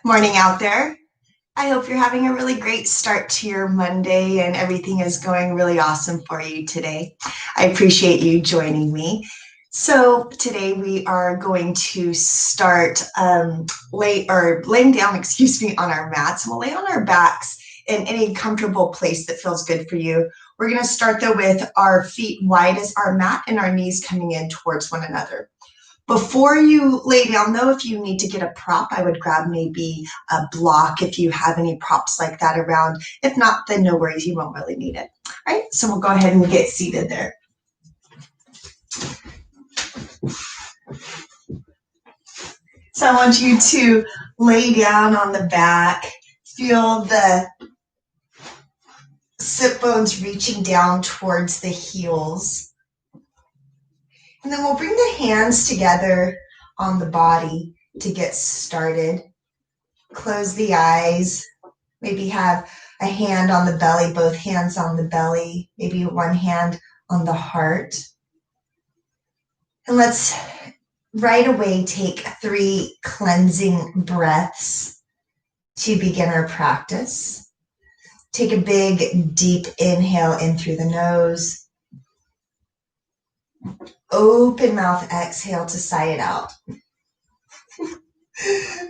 Morning out there. I hope you're having a really great start to your Monday and everything is going really awesome for you today. I appreciate you joining me. So today we are going to start laying down, on our mats. We'll lay on our backs in any comfortable place that feels good for you. We're going to start though with our feet wide as our mat and our knees coming in towards one another. Before you lay down, though, if you need to get a prop, I would grab maybe a block if you have any props like that around. If not, then no worries, you won't really need it. All right, so we'll go ahead and get seated there. So I want you to lay down on the back, feel the sit bones reaching down towards the heels. And then we'll bring the hands together on the body to get started. Close the eyes. Maybe have a hand on the belly, both hands on the belly, maybe one hand on the heart. And let's right away take 3 cleansing breaths to begin our practice. Take a big, deep inhale in through the nose. Open mouth, exhale to sigh it out.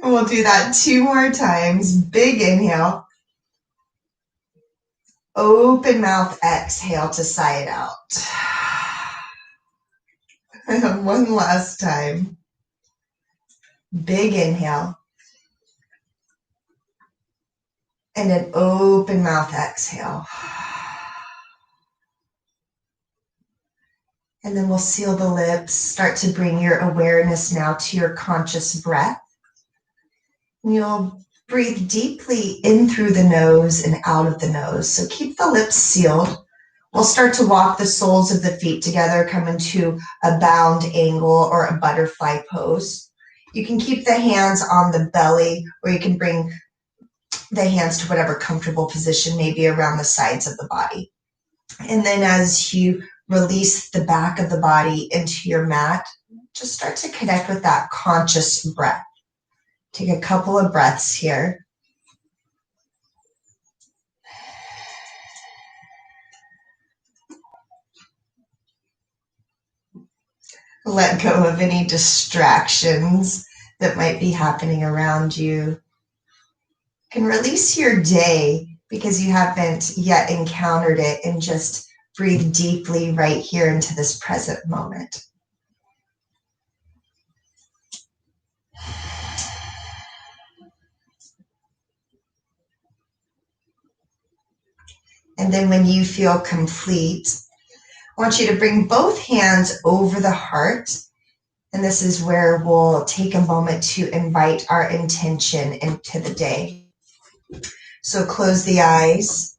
We'll do that 2 more times. Big inhale. Open mouth, exhale to sigh it out. And one last time. Big inhale. And an open mouth, exhale. And then we'll seal the lips. Start to bring your awareness now to your conscious breath. And you'll breathe deeply in through the nose and out of the nose. So keep the lips sealed. We'll start to walk the soles of the feet together, come into a bound angle or a butterfly pose. You can keep the hands on the belly, or you can bring the hands to whatever comfortable position, maybe around the sides of the body. And then as you release the back of the body into your mat, just start to connect with that conscious breath. Take a couple of breaths here. Let go of any distractions that might be happening around you. You can release your day because you haven't yet encountered it, and just breathe deeply right here into this present moment. And then when you feel complete, I want you to bring both hands over the heart. And this is where we'll take a moment to invite our intention into the day. So close the eyes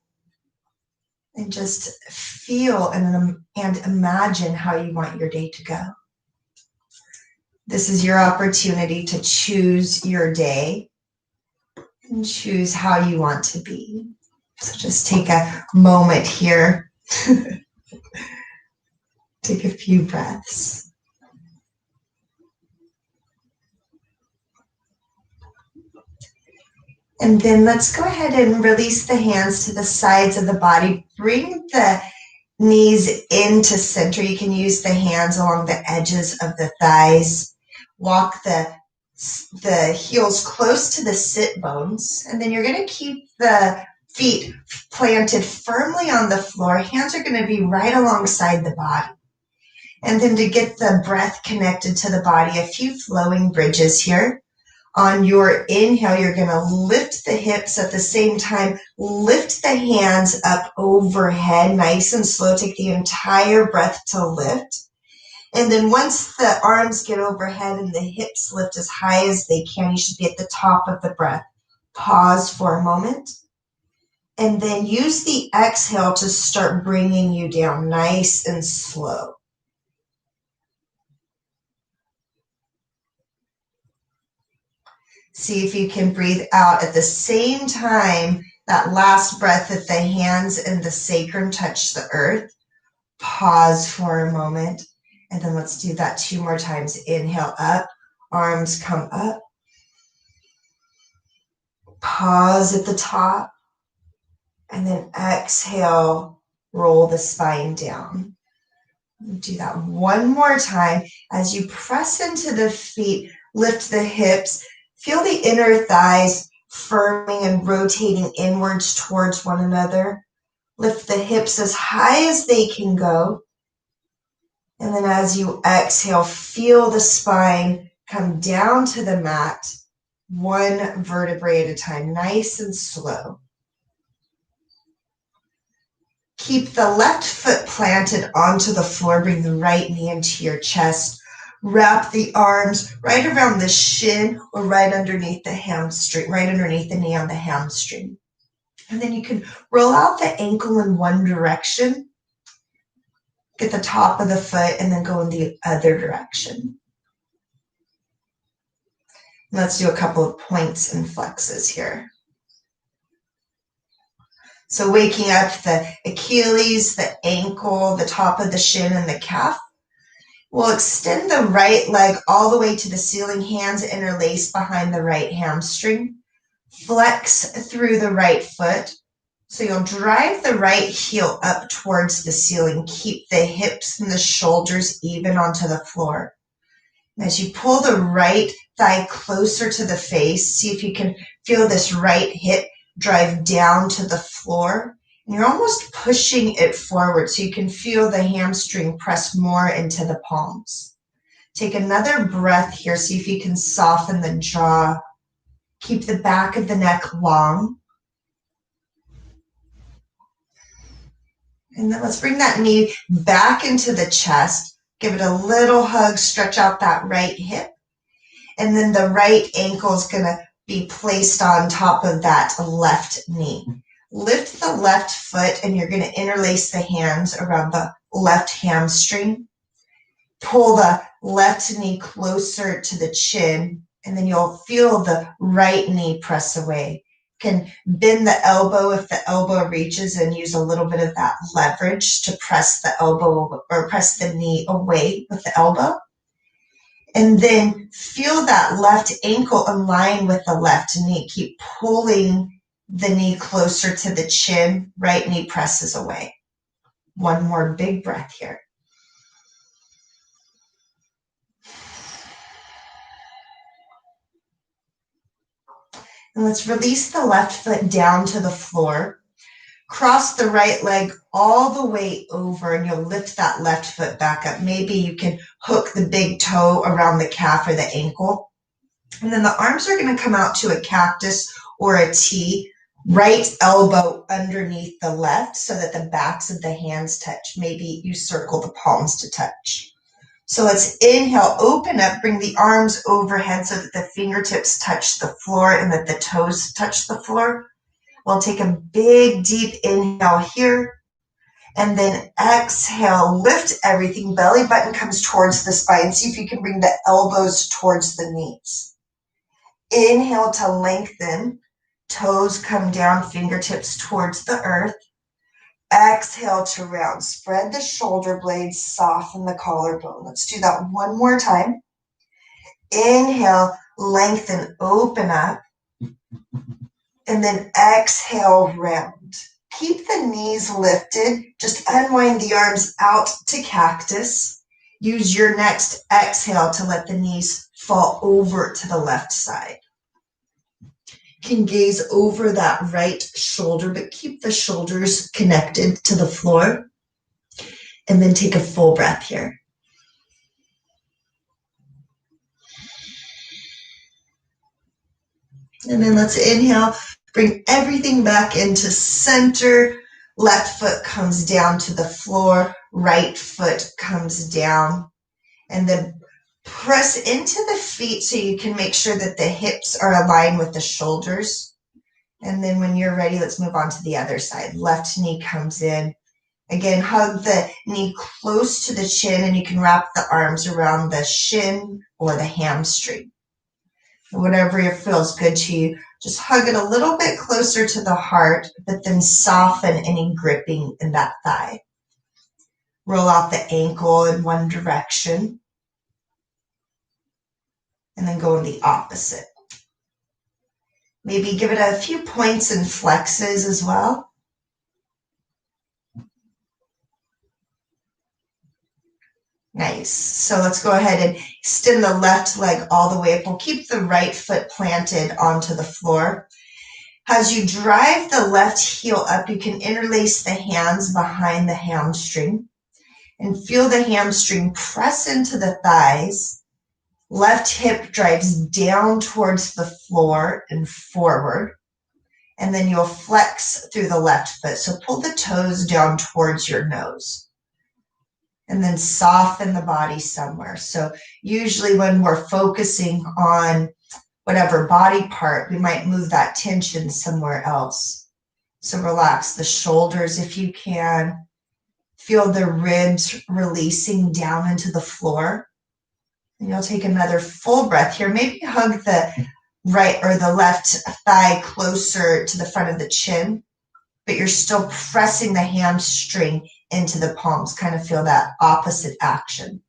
and just feel and imagine how you want your day to go. This is your opportunity to choose your day and choose how you want to be. So just take a moment here. Take a few breaths. And then let's go ahead and release the hands to the sides of the body. Bring the knees into center. You can use the hands along the edges of the thighs. Walk the heels close to the sit bones. And then you're going to keep the feet planted firmly on the floor. Hands are going to be right alongside the body. And then to get the breath connected to the body, a few flowing bridges here. On your inhale, you're going to lift the hips at the same time. Lift the hands up overhead, nice and slow. Take the entire breath to lift. And then once the arms get overhead and the hips lift as high as they can, you should be at the top of the breath. Pause for a moment. And then use the exhale to start bringing you down nice and slow. See if you can breathe out at the same time, that last breath, that the hands and the sacrum touch the earth. Pause for a moment. And then let's do that 2 more times. Inhale up, arms come up. Pause at the top, and then exhale, roll the spine down. Do that one more time. As you press into the feet, lift the hips, feel the inner thighs firming and rotating inwards towards one another. Lift the hips as high as they can go. And then as you exhale, feel the spine come down to the mat, one vertebrae at a time, nice and slow. Keep the left foot planted onto the floor. Bring the right knee into your chest. Wrap the arms right around the shin or right underneath the hamstring, right underneath the knee on the hamstring. And then you can roll out the ankle in one direction. Get the top of the foot and then go in the other direction. Let's do a couple of points and flexes here. So waking up the Achilles, the ankle, the top of the shin, and the calf. We'll extend the right leg all the way to the ceiling, hands interlaced behind the right hamstring. Flex through the right foot. So you'll drive the right heel up towards the ceiling. Keep the hips and the shoulders even onto the floor. And as you pull the right thigh closer to the face, see if you can feel this right hip drive down to the floor. And you're almost pushing it forward so you can feel the hamstring press more into the palms. Take another breath here. See if you can soften the jaw. Keep the back of the neck long. And then let's bring that knee back into the chest. Give it a little hug. Stretch out that right hip. And then the right ankle is going to be placed on top of that left knee. Lift the left foot and you're going to interlace the hands around the left hamstring. Pull the left knee closer to the chin, and then you'll feel the right knee press away. You can bend the elbow if the elbow reaches and use a little bit of that leverage to press the elbow or press the knee away with the elbow. And then feel that left ankle align with the left knee. Keep pulling the knee closer to the chin. Right knee presses away. One more big breath here. And let's release the left foot down to the floor. Cross the right leg all the way over and you'll lift that left foot back up. Maybe you can hook the big toe around the calf or the ankle. And then the arms are going to come out to a cactus or a T. Right elbow underneath the left so that the backs of the hands touch. Maybe you circle the palms to touch. So let's inhale, open up, bring the arms overhead so that the fingertips touch the floor and that the toes touch the floor. We'll take a big, deep inhale here. And then exhale, lift everything. Belly button comes towards the spine. See if you can bring the elbows towards the knees. Inhale to lengthen. Toes come down, fingertips towards the earth. Exhale to round. Spread the shoulder blades, soften the collarbone. Let's do that one more time. Inhale, lengthen, open up. And then exhale, round. Keep the knees lifted. Just unwind the arms out to cactus. Use your next exhale to let the knees fall over to the left side. Can gaze over that right shoulder, but keep the shoulders connected to the floor. And then take a full breath here. And then let's inhale, bring everything back into center. Left foot comes down to the floor, right foot comes down. And then press into the feet so you can make sure that the hips are aligned with the shoulders. And then when you're ready, let's move on to the other side. Left knee comes in. Again, hug the knee close to the chin and you can wrap the arms around the shin or the hamstring. Whatever feels good to you, just hug it a little bit closer to the heart, but then soften any gripping in that thigh. Roll out the ankle in one direction. And then go in the opposite. Maybe give it a few points and flexes as well. Nice. So let's go ahead and extend the left leg all the way up. We'll keep the right foot planted onto the floor. As you drive the left heel up, you can interlace the hands behind the hamstring and feel the hamstring press into the thighs. Left hip drives down towards the floor and forward. And then you'll flex through the left foot. So pull the toes down towards your nose. And then soften the body somewhere. So usually when we're focusing on whatever body part, we might move that tension somewhere else. So relax the shoulders if you can. Feel the ribs releasing down into the floor. And you'll take another full breath here. Maybe hug the right or the left thigh closer to the front of the chin, but you're still pressing the hamstring into the palms. Kind of feel that opposite action.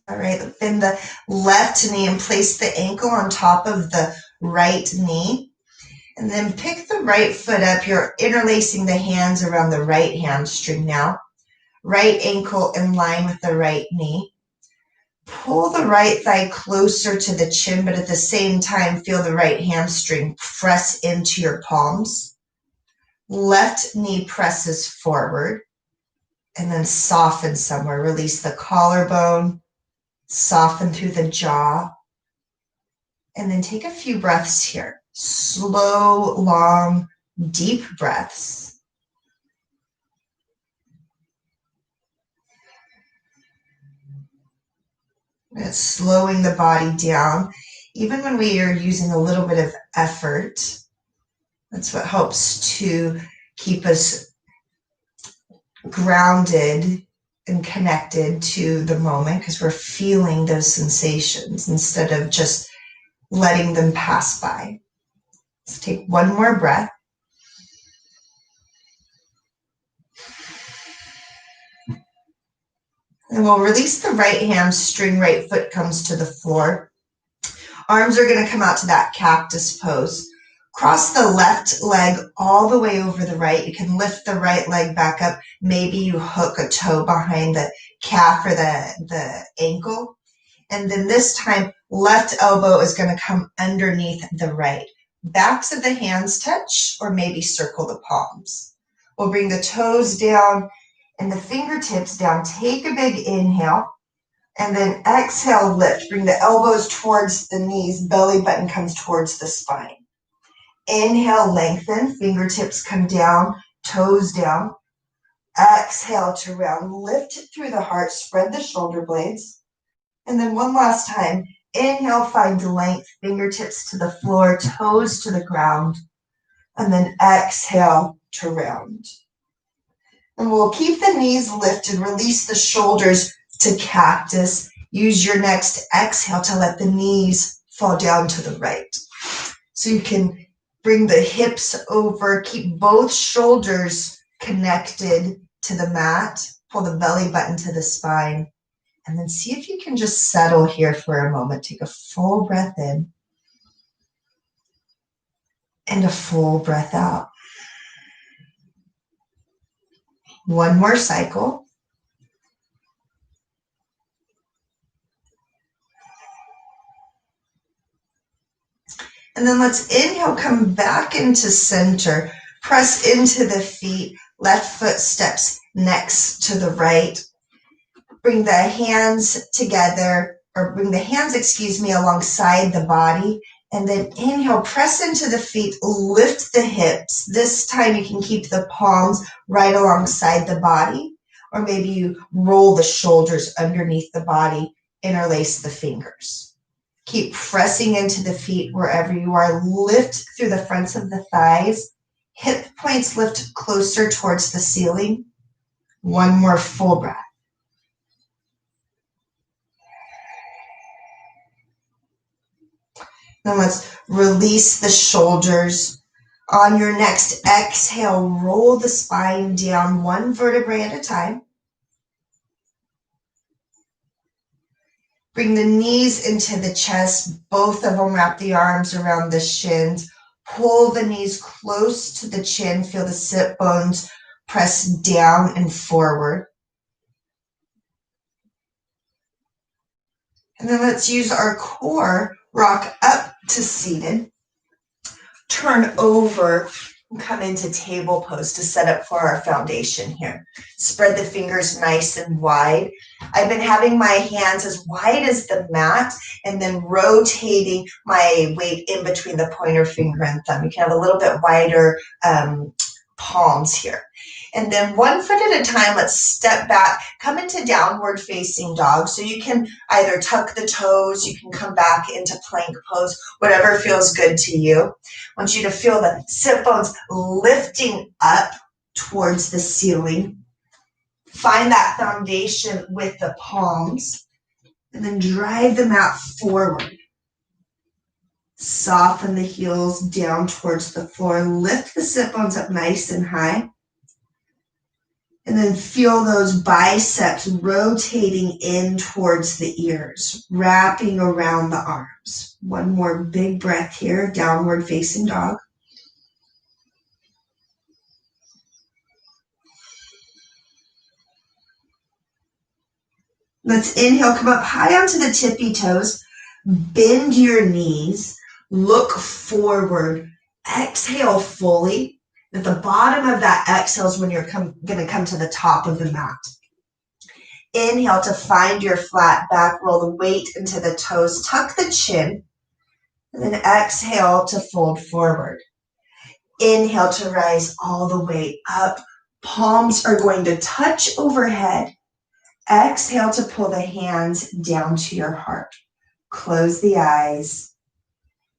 All right, bend the left knee and place the ankle on top of the right knee. And then pick the right foot up. You're interlacing the hands around the right hamstring now. Right ankle in line with the right knee. Pull the right thigh closer to the chin, but at the same time, feel the right hamstring press into your palms. Left knee presses forward and then soften somewhere. Release the collarbone, soften through the jaw, and then take a few breaths here. Slow, long, deep breaths. And it's slowing the body down. Even when we are using a little bit of effort, that's what helps to keep us grounded and connected to the moment, because we're feeling those sensations instead of just letting them pass by. Let's take one more breath. And we'll release the right hamstring, right foot comes to the floor. Arms are going to come out to that cactus pose. Cross the left leg all the way over the right. You can lift the right leg back up. Maybe you hook a toe behind the calf or the ankle. And then this time, left elbow is going to come underneath the right. Backs of the hands touch, or maybe circle the palms. We'll bring the toes down and the fingertips down. Take a big inhale, and then exhale, lift. Bring the elbows towards the knees. Belly button comes towards the spine. Inhale, lengthen. Fingertips come down, toes down. Exhale to round. Lift through the heart. Spread the shoulder blades. And then one last time. Inhale, find length. Fingertips to the floor, toes to the ground. And then exhale to round. And we'll keep the knees lifted. Release the shoulders to cactus. Use your next exhale to let the knees fall down to the right. So you can bring the hips over. Keep both shoulders connected to the mat. Pull the belly button to the spine. And then see if you can just settle here for a moment. Take a full breath in and a full breath out. One more cycle. And then let's inhale, come back into center. Press into the feet. Left foot steps next to the right. Bring the hands together, or bring the hands, alongside the body. And then inhale, press into the feet, lift the hips. This time you can keep the palms right alongside the body, or maybe you roll the shoulders underneath the body, interlace the fingers. Keep pressing into the feet wherever you are. Lift through the fronts of the thighs. Hip points lift closer towards the ceiling. One more full breath. Then let's release the shoulders. On your next exhale, roll the spine down one vertebrae at a time. Bring the knees into the chest. Both of them wrap the arms around the shins. Pull the knees close to the chin. Feel the sit bones press down and forward. And then let's use our core. Rock up to seated. Turn over and come into table pose to set up for our foundation here. Spread the fingers nice and wide. I've been having my hands as wide as the mat and then rotating my weight in between the pointer finger and thumb. You can have a little bit wider palms here. And then 1 foot at a time, let's step back, come into downward facing dog. So you can either tuck the toes, you can come back into plank pose, whatever feels good to you. I want you to feel the sit bones lifting up towards the ceiling. Find that foundation with the palms and then drive the mat forward. Soften the heels down towards the floor. Lift the sit bones up nice and high. And then feel those biceps rotating in towards the ears, wrapping around the arms. One more big breath here, downward facing dog. Let's inhale, come up high onto the tippy toes, bend your knees, look forward, exhale fully. At the bottom of that exhale is when you're going to come to the top of the mat. Inhale to find your flat back, roll the weight into the toes, tuck the chin, and then exhale to fold forward. Inhale to rise all the way up. Palms are going to touch overhead. Exhale to pull the hands down to your heart. Close the eyes.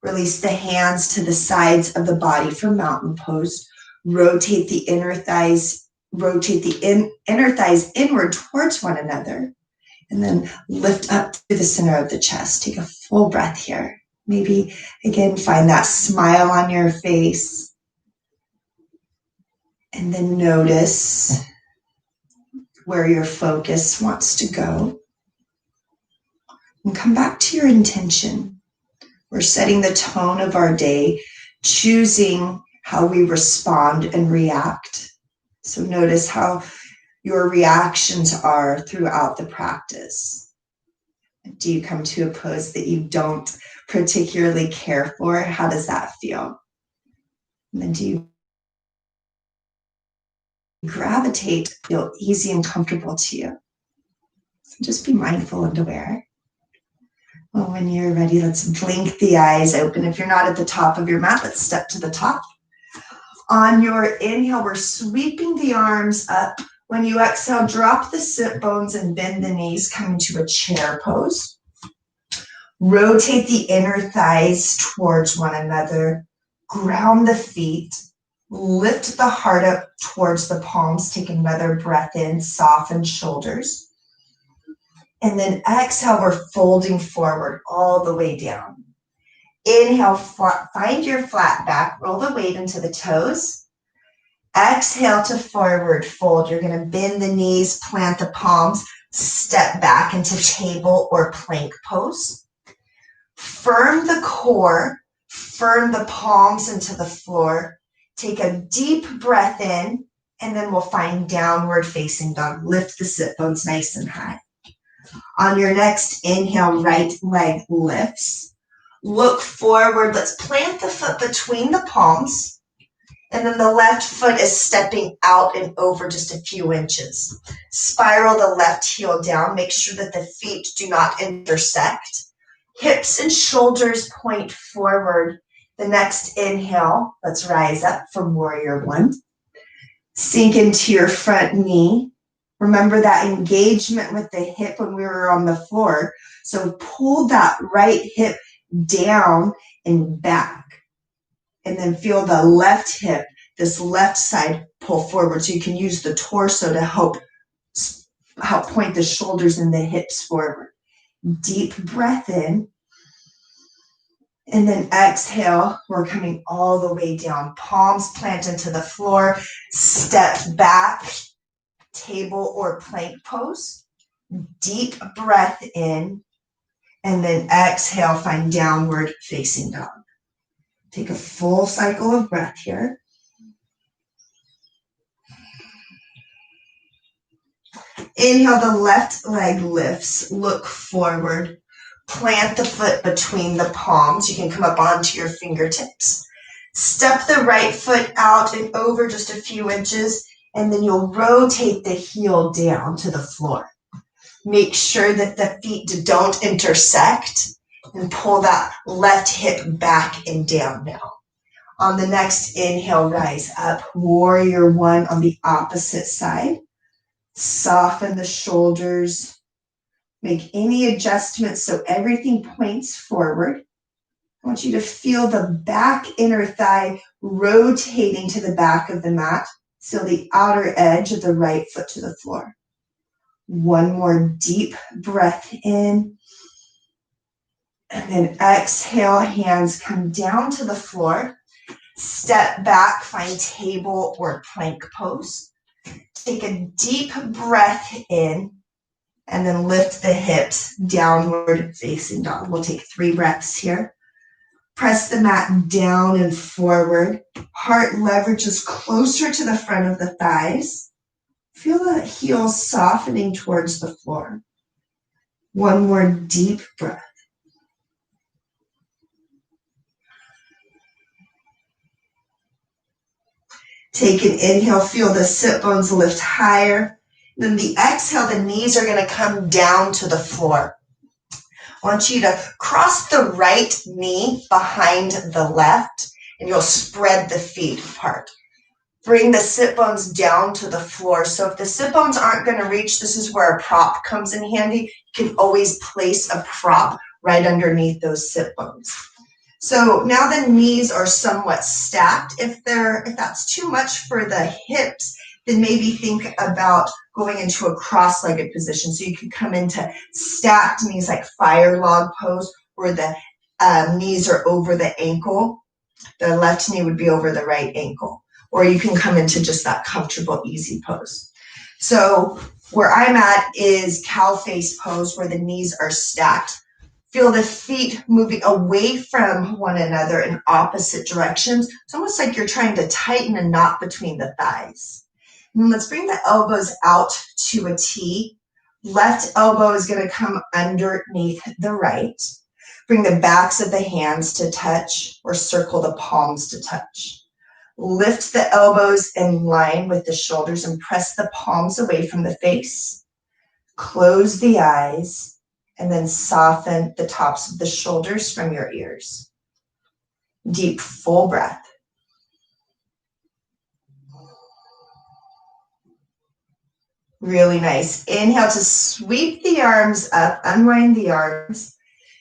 Release the hands to the sides of the body for mountain pose. Rotate the inner thighs, inner thighs inward towards one another. And then lift up to the center of the chest. Take a full breath here. Maybe, again, find that smile on your face. And then notice where your focus wants to go. And come back to your intention. We're setting the tone of our day, choosing how we respond and react. So notice how your reactions are throughout the practice. Do you come to a pose that you don't particularly care for? How does that feel? And then do you gravitate, feel easy and comfortable to you? So just be mindful and aware. Well, when you're ready, let's blink the eyes open. If you're not at the top of your mat, let's step to the top. On your inhale, we're sweeping the arms up. When you exhale, drop the sit bones and bend the knees, coming to a chair pose. Rotate the inner thighs towards one another. Ground the feet. Lift the heart up towards the palms. Take another breath in, soften shoulders. And then exhale, we're folding forward all the way down. Inhale, find your flat back, roll the weight into the toes. Exhale to forward fold. You're going to bend the knees, plant the palms, step back into table or plank pose. Firm the core, firm the palms into the floor. Take a deep breath in, and then we'll find downward facing dog. Lift the sit bones nice and high. On your next inhale, right leg lifts. Look forward. Let's plant the foot between the palms. And then the left foot is stepping out and over just a few inches. Spiral the left heel down. Make sure that the feet do not intersect. Hips and shoulders point forward. The next inhale, let's rise up from warrior one. Sink into your front knee. Remember that engagement with the hip when we were on the floor. So pull that right hip down and back. And then feel the left hip, this left side, pull forward. So you can use the torso to help point the shoulders and the hips forward. Deep breath in. And then exhale, we're coming all the way down. Palms plant into the floor. Step back, table or plank pose. Deep breath in. And then exhale, find downward facing dog. Take a full cycle of breath here. Inhale, the left leg lifts, look forward. Plant the foot between the palms. You can come up onto your fingertips. Step the right foot out and over just a few inches, and then you'll rotate the heel down to the floor. Make sure that the feet don't intersect, and pull that left hip back and down now. On the next inhale, rise up. Warrior one on the opposite side. Soften the shoulders. Make any adjustments so everything points forward. I want you to feel the back inner thigh rotating to the back of the mat. So the outer edge of the right foot to the floor. One more deep breath in. And then exhale, hands come down to the floor. Step back, find table or plank pose. Take a deep breath in. And then lift the hips, downward facing dog. We'll take 3 breaths here. Press the mat down and forward. Heart leverages closer to the front of the thighs. Feel the heels softening towards the floor. One more deep breath. Take an inhale, feel the sit bones lift higher. Then the exhale, the knees are going to come down to the floor. I want you to cross the right knee behind the left, and you'll spread the feet apart. Bring the sit bones down to the floor. So if the sit bones aren't going to reach, this is where a prop comes in handy. You can always place a prop right underneath those sit bones. So now the knees are somewhat stacked. If that's too much for the hips, then maybe think about going into a cross-legged position. So you can come into stacked knees like fire log pose, where the knees are over the ankle. The left knee would be over the right ankle. Or you can come into just that comfortable, easy pose. So where I'm at is cow face pose, where the knees are stacked. Feel the feet moving away from one another in opposite directions. It's almost like you're trying to tighten a knot between the thighs. And let's bring the elbows out to a T. Left elbow is going to come underneath the right. Bring the backs of the hands to touch, or circle the palms to touch. Lift the elbows in line with the shoulders and press the palms away from the face. Close the eyes and then soften the tops of the shoulders from your ears. Deep, full breath. Really nice. Inhale to sweep the arms up, unwind the arms.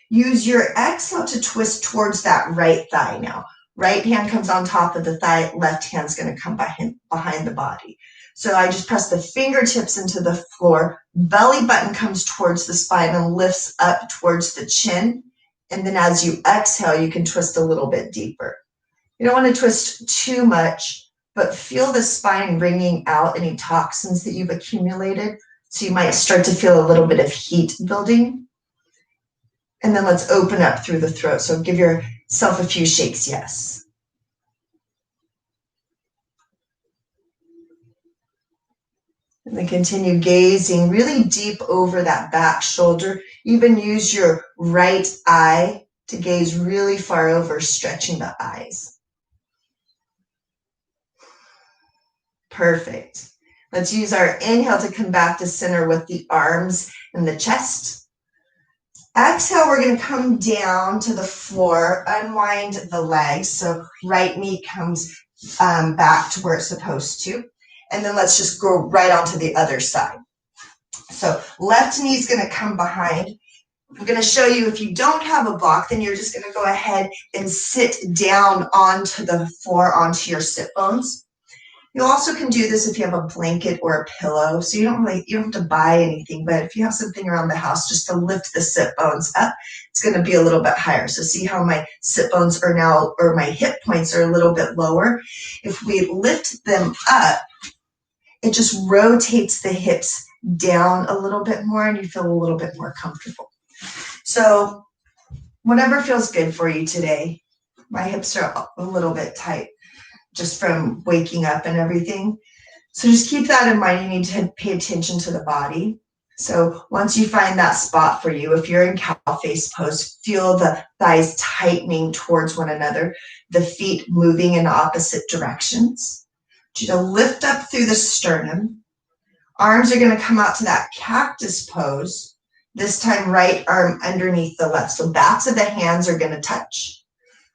Use your exhale to twist towards that right thigh now. Right hand comes on top of the thigh, left hand's going to come behind the body. So I just press the fingertips into the floor, belly button comes towards the spine and lifts up towards the chin. And then as you exhale, you can twist a little bit deeper. You don't want to twist too much, but feel the spine wringing out any toxins that you've accumulated. So you might start to feel a little bit of heat building. And then let's open up through the throat. So give yourself a few shakes, yes. And then continue gazing really deep over that back shoulder. Even use your right eye to gaze really far over, stretching the eyes. Perfect. Let's use our inhale to come back to center with the arms and the chest. Exhale, we're going to come down to the floor, unwind the legs. So right knee comes back to where it's supposed to. And then let's just go right onto the other side. So left knee is going to come behind. I'm going to show you, if you don't have a block, then you're just going to go ahead and sit down onto the floor, onto your sit bones. You also can do this if you have a blanket or a pillow. So you don't have to buy anything, but if you have something around the house just to lift the sit bones up, it's going to be a little bit higher. So see how my sit bones are now, or my hip points are a little bit lower. If we lift them up, it just rotates the hips down a little bit more and you feel a little bit more comfortable. So whatever feels good for you today. My hips are a little bit tight just from waking up and everything. So just keep that in mind. You need to pay attention to the body. So once you find that spot for you, if you're in cow face pose, feel the thighs tightening towards one another, the feet moving in opposite directions. I want you to lift up through the sternum. Arms are going to come out to that cactus pose. This time, right arm underneath the left. So backs of the hands are going to touch,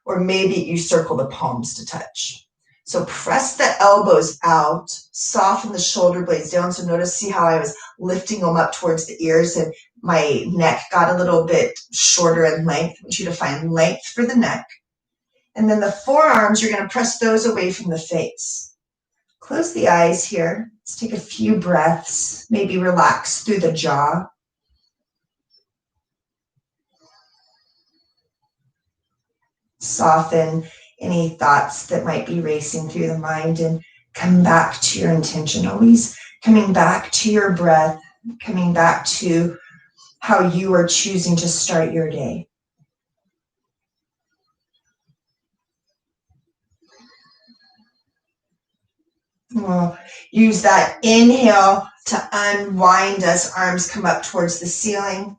or maybe you circle the palms to touch. So press the elbows out, soften the shoulder blades down. So notice, see how I was lifting them up towards the ears and my neck got a little bit shorter in length. I want you to find length for the neck. And then the forearms, you're going to press those away from the face. Close the eyes here. Let's take a few breaths. Maybe relax through the jaw. Soften any thoughts that might be racing through the mind and come back to your intention. Always coming back to your breath, coming back to how you are choosing to start your day. We'll use that inhale to unwind as arms come up towards the ceiling.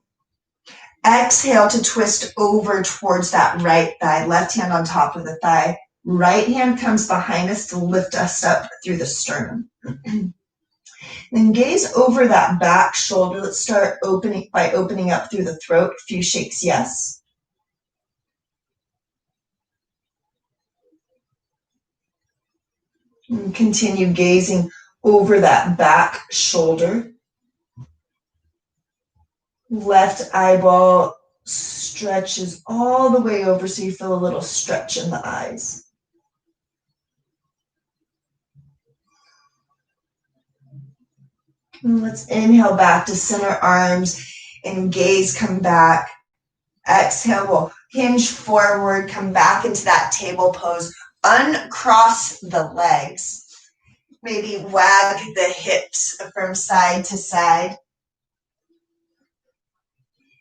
Exhale to twist over towards that right thigh, left hand on top of the thigh. Right hand comes behind us to lift us up through the sternum. Then gaze over that back shoulder. Let's start by opening up through the throat. A few shakes, yes. And continue gazing over that back shoulder. Left eyeball stretches all the way over so you feel a little stretch in the eyes. And let's inhale back to center arms and gaze come back. Exhale, we'll hinge forward, come back into that table pose. Uncross the legs. Maybe wag the hips from side to side.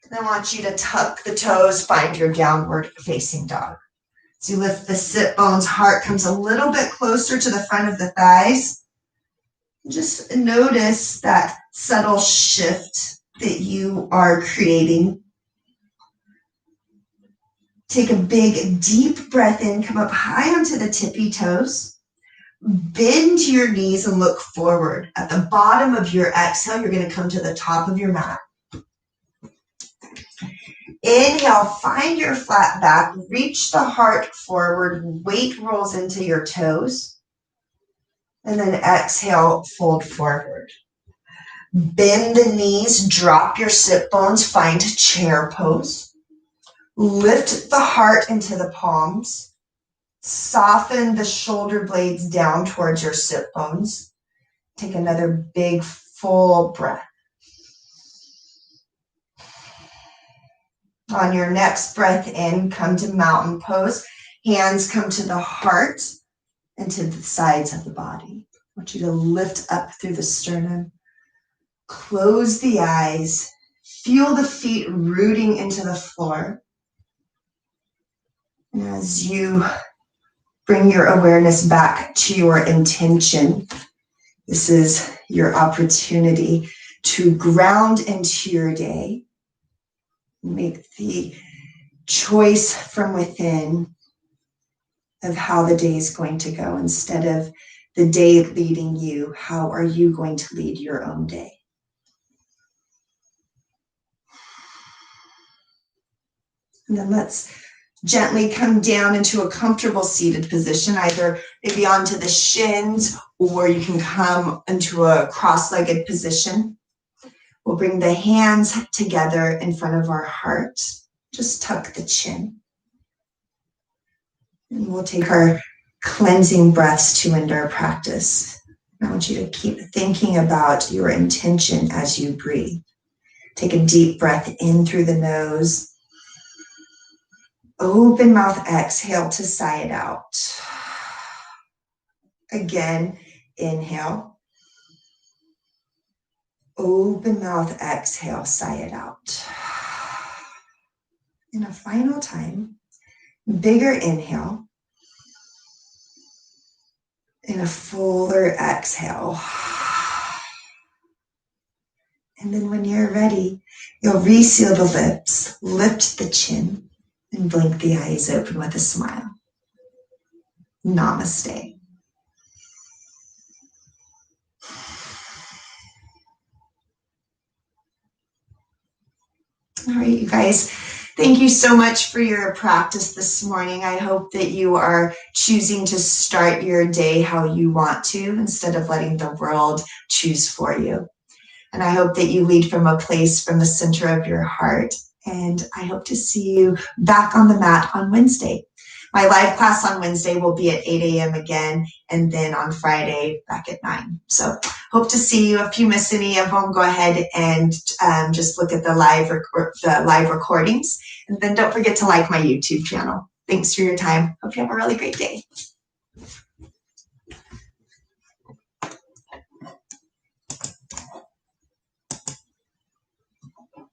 And I want you to tuck the toes, find your downward facing dog. So you lift the sit bones, heart comes a little bit closer to the front of the thighs. Just notice that subtle shift that you are creating. Take a big, deep breath in, come up high onto the tippy toes. Bend your knees and look forward. At the bottom of your exhale, you're going to come to the top of your mat. Inhale, find your flat back, reach the heart forward, weight rolls into your toes. And then exhale, fold forward. Bend the knees, drop your sit bones, find chair pose. Lift the heart into the palms. Soften the shoulder blades down towards your sit bones. Take another big, full breath. On your next breath in, come to mountain pose. Hands come to the heart and to the sides of the body. I want you to lift up through the sternum. Close the eyes. Feel the feet rooting into the floor. And as you bring your awareness back to your intention, this is your opportunity to ground into your day. Make the choice from within of how the day is going to go. Instead of the day leading you, how are you going to lead your own day? And then let's gently come down into a comfortable seated position, either maybe onto the shins, or you can come into a cross-legged position. We'll bring the hands together in front of our heart. Just tuck the chin. And we'll take our cleansing breaths to end our practice. I want you to keep thinking about your intention as you breathe. Take a deep breath in through the nose. Open mouth, exhale to sigh it out. Again, inhale. Open mouth, exhale, sigh it out. And a final time, bigger inhale and a fuller exhale. And then when you're ready, you'll reseal the lips, lift the chin, and blink the eyes open with a smile. Namaste. All right, you guys, thank you so much for your practice this morning. I hope that you are choosing to start your day how you want to instead of letting the world choose for you. And I hope that you lead from a place from the center of your heart. And I hope to see you back on the mat on Wednesday. My live class on Wednesday will be at 8 a.m. again, and then on Friday back at 9. So hope to see you. If you miss any of them, go ahead and just look at the live recordings. And then don't forget to like my YouTube channel. Thanks for your time. Hope you have a really great day.